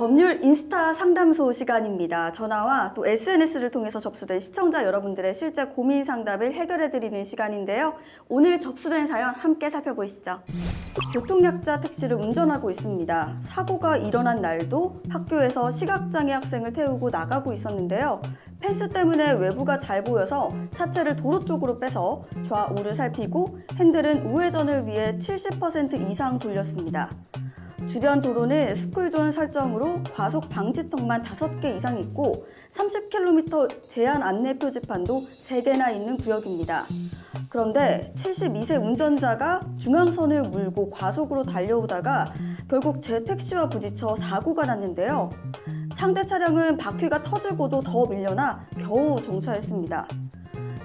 법률 인스타 상담소 시간입니다. 전화와 또 SNS를 통해서 접수된 시청자 여러분들의 실제 고민 상담을 해결해드리는 시간인데요. 오늘 접수된 사연 함께 살펴보시죠. 교통약자 택시를 운전하고 있습니다. 사고가 일어난 날도 학교에서 시각장애 학생을 태우고 나가고 있었는데요. 펜스 때문에 외부가 잘 보여서 차체를 도로 쪽으로 빼서 좌우를 살피고 핸들은 우회전을 위해 70% 이상 돌렸습니다. 주변 도로는 스쿨존 설정으로 과속 방지턱만 5개 이상 있고 30km 제한 안내 표지판도 3개나 있는 구역입니다. 그런데 72세 운전자가 중앙선을 물고 과속으로 달려오다가 결국 제 택시와 부딪혀 사고가 났는데요. 상대 차량은 바퀴가 터지고도 더 밀려나 겨우 정차했습니다.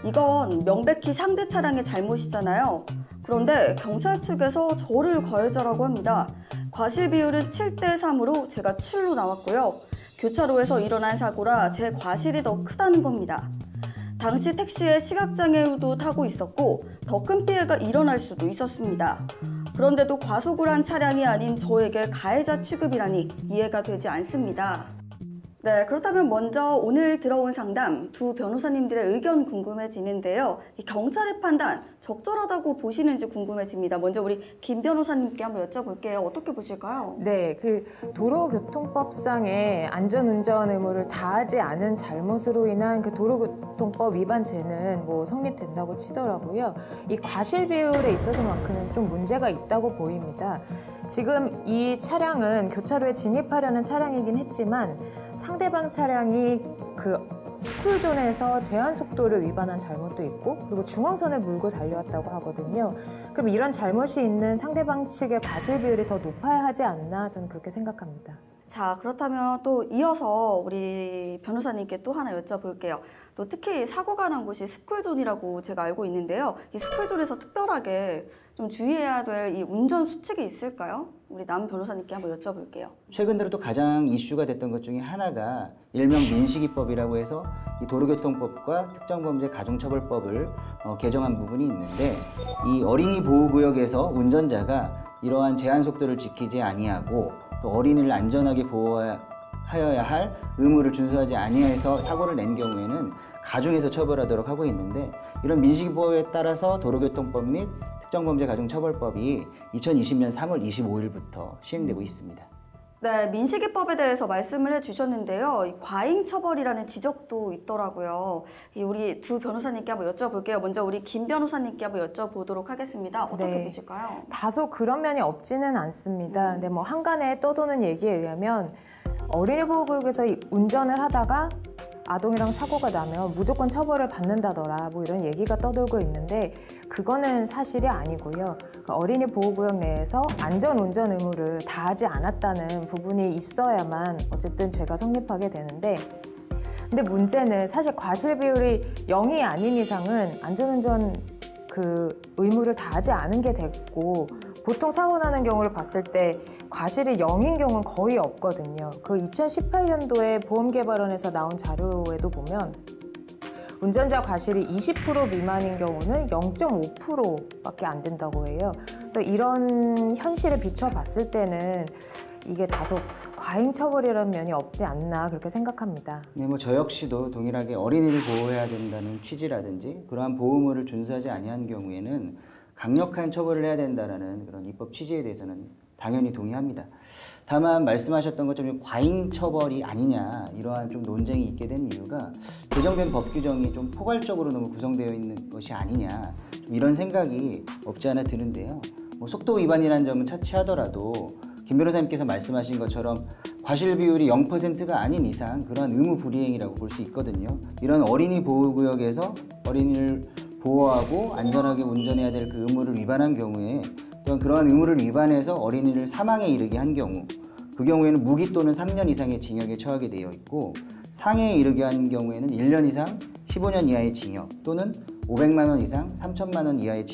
이건 명백히 상대 차량의 잘못이잖아요. 그런데 경찰 측에서 저를 과실자라고 합니다. 과실 비율은 7대3으로 제가 7로 나왔고요. 교차로에서 일어난 사고라 제 과실이 더 크다는 겁니다. 당시 택시에 시각장애우도 타고 있었고 더 큰 피해가 일어날 수도 있었습니다. 그런데도 과속을 한 차량이 아닌 저에게 가해자 취급이라니 이해가 되지 않습니다. 네, 그렇다면 먼저 오늘 들어온 상담 두 변호사님들의 의견 궁금해지는데요. 이 경찰의 판단 적절하다고 보시는지 궁금해집니다. 먼저 우리 김 변호사님께 한번 여쭤볼게요. 어떻게 보실까요? 네, 도로교통법상의 안전운전 의무를 다하지 않은 잘못으로 인한 도로교통법 위반죄는 성립된다고 치더라고요. 이 과실 비율에 있어서만큼은 좀 문제가 있다고 보입니다. 지금 이 차량은 교차로에 진입하려는 차량이긴 했지만 상대방 차량이 스쿨존에서 제한 속도를 위반한 잘못도 있고 그리고 중앙선을 물고 달려왔다고 하거든요. 그럼 이런 잘못이 있는 상대방 측의 과실 비율이 더 높아야 하지 않나 저는 그렇게 생각합니다. 자, 그렇다면 또 이어서 우리 변호사님께 또 하나 여쭤볼게요. 또 특히 사고가 난 곳이 스쿨존이라고 제가 알고 있는데요. 이 스쿨존에서 특별하게 좀 주의해야 될 이 운전 수칙이 있을까요? 우리 남 변호사님께 한번 여쭤볼게요. 최근 들어 또 가장 이슈가 됐던 것 중에 하나가 일명 민식이법이라고 해서 이 도로교통법과 특정범죄 가중처벌법을 개정한 부분이 있는데 이 어린이 보호구역에서 운전자가 이러한 제한 속도를 지키지 아니하고 또 어린이를 안전하게 보호하여야 할 의무를 준수하지 아니해서 사고를 낸 경우에는 가중해서 처벌하도록 하고 있는데 이런 민식이법에 따라서 도로교통법 및 특정범죄 가중처벌법이 2020년 3월 25일부터 시행되고 있습니다. 네, 민식이법에 대해서 말씀을 해주셨는데요. 이 과잉처벌이라는 지적도 있더라고요. 우리 두 변호사님께 한번 여쭤볼게요. 먼저 우리 김 변호사님께 한번 여쭤보도록 하겠습니다. 어떻게 보실까요? 다소 그런 면이 없지는 않습니다. 근데 한간에 떠도는 얘기에 의하면 어린이 보호구역에서 운전을 하다가 아동이랑 사고가 나면 무조건 처벌을 받는다더라 이런 얘기가 떠돌고 있는데 그거는 사실이 아니고요. 어린이 보호구역 내에서 안전운전 의무를 다하지 않았다는 부분이 있어야만 어쨌든 죄가 성립하게 되는데 근데 문제는 사실 과실 비율이 0이 아닌 이상은 안전운전 의무를 다하지 않은 게 됐고 보통 사고 나는 경우를 봤을 때 과실이 0인 경우는 거의 없거든요. 2018년도에 보험개발원에서 나온 자료에도 보면 운전자 과실이 20% 미만인 경우는 0.5%밖에 안 된다고 해요. 그래서 이런 현실에 비춰봤을 때는 이게 다소 과잉 처벌이라는 면이 없지 않나 그렇게 생각합니다. 네, 저 역시도 동일하게 어린이를 보호해야 된다는 취지라든지 그러한 보호의무를 준수하지 아니한 경우에는 강력한 처벌을 해야 된다는 그런 입법 취지에 대해서는 당연히 동의합니다. 다만 말씀하셨던 것처럼 과잉 처벌이 아니냐 이러한 좀 논쟁이 있게 된 이유가 개정된 법 규정이 좀 포괄적으로 너무 구성되어 있는 것이 아니냐 이런 생각이 없지 않아 드는데요. 속도 위반이라는 점은 차치하더라도 김 변호사님께서 말씀하신 것처럼 과실 비율이 0%가 아닌 이상 그런 의무 불이행이라고 볼 수 있거든요. 이런 어린이 보호구역에서 어린이를 보호하고 안전하게 운전해야 될 그 의무를 위반한 경우에 또한 그러한 의무를 위반해서 어린이를 사망에 이르게 한 경우 그 경우에는 무기 또는 3년 이상의 징역에 처하게 되어 있고 상해에 이르게 한 경우에는 1년 이상 15년 이하의 징역 또는 500만 원 이상 3천만 원 이하의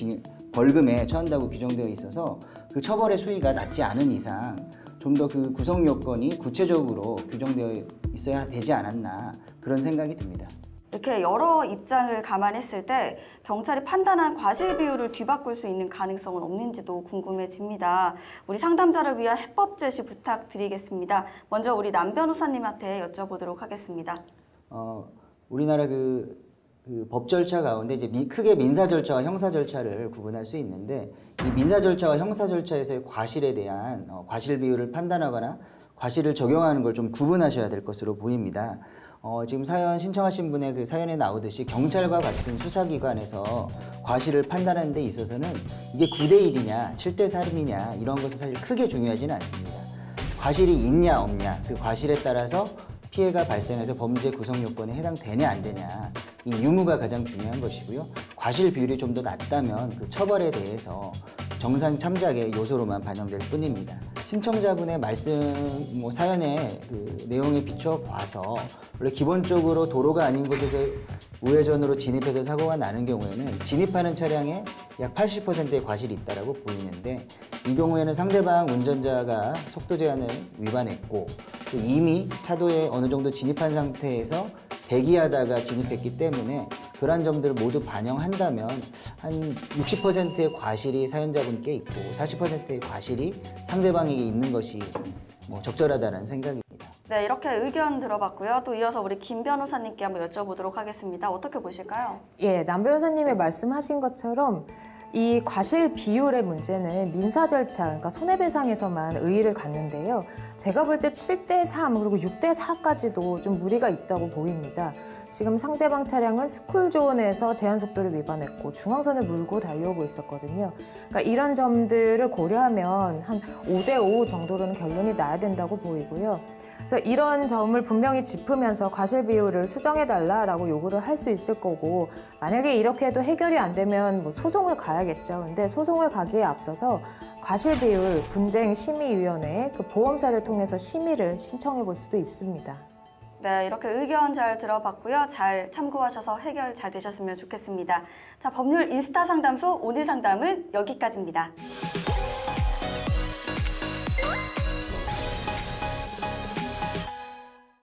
벌금에 처한다고 규정되어 있어서 그 처벌의 수위가 낮지 않은 이상 좀 더 그 구성 요건이 구체적으로 규정되어 있어야 되지 않았나 그런 생각이 듭니다. 이렇게 여러 입장을 감안했을 때 경찰이 판단한 과실 비율을 뒤바꿀 수 있는 가능성은 없는지도 궁금해집니다. 우리 상담자를 위한 해법 제시 부탁드리겠습니다. 먼저 우리 남 변호사님한테 여쭤보도록 하겠습니다. 우리나라 그 법 절차 가운데 이제 크게 민사 절차와 형사 절차를 구분할 수 있는데, 이 민사 절차와 형사 절차에서의 과실에 대한 과실 비율을 판단하거나 과실을 적용하는 걸 좀 구분하셔야 될 것으로 보입니다. 지금 사연 신청하신 분의 그 사연에 나오듯이 경찰과 같은 수사기관에서 과실을 판단하는 데 있어서는 이게 9대1이냐 7대3이냐 이런 것은 사실 크게 중요하지는 않습니다. 과실이 있냐 없냐, 그 과실에 따라서 피해가 발생해서 범죄 구성 요건에 해당되냐 안 되냐, 이 유무가 가장 중요한 것이고요. 과실 비율이 좀 더 낮다면 그 처벌에 대해서 정상 참작의 요소로만 반영될 뿐입니다. 신청자분의 말씀, 사연의 그 내용에 비춰 봐서 원래 기본적으로 도로가 아닌 곳에서 우회전으로 진입해서 사고가 나는 경우에는 진입하는 차량에 약 80%의 과실이 있다고 보이는데, 이 경우에는 상대방 운전자가 속도 제한을 위반했고 또 이미 차도에 어느 정도 진입한 상태에서 대기하다가 진입했기 때문에 그러한 점들을 모두 반영한다면 한 60%의 과실이 사연자분께 있고 40%의 과실이 상대방에게 있는 것이 적절하다는 생각입니다. 네, 이렇게 의견 들어봤고요. 또 이어서 우리 김 변호사님께 한번 여쭤보도록 하겠습니다. 어떻게 보실까요? 예, 남 변호사님의 말씀하신 것처럼 이 과실 비율의 문제는 민사 절차, 그러니까 손해배상에서만 의의를 갖는데요. 제가 볼 때 7대3 그리고 6대4까지도 좀 무리가 있다고 보입니다. 지금 상대방 차량은 스쿨존에서 제한속도를 위반했고 중앙선을 물고 달려오고 있었거든요. 그러니까 이런 점들을 고려하면 한 5대5 정도로는 결론이 나야 된다고 보이고요. 그래서 이런 점을 분명히 짚으면서 과실 비율을 수정해달라고 요구를 할 수 있을 거고, 만약에 이렇게 해도 해결이 안 되면 소송을 가야겠죠. 근데 소송을 가기에 앞서서 과실 비율 분쟁 심의위원회 그 보험사를 통해서 심의를 신청해 볼 수도 있습니다. 네, 이렇게 의견 잘 들어봤고요. 잘 참고하셔서 해결 잘 되셨으면 좋겠습니다. 자, 법률 인스타 상담소 오늘 상담은 여기까지입니다.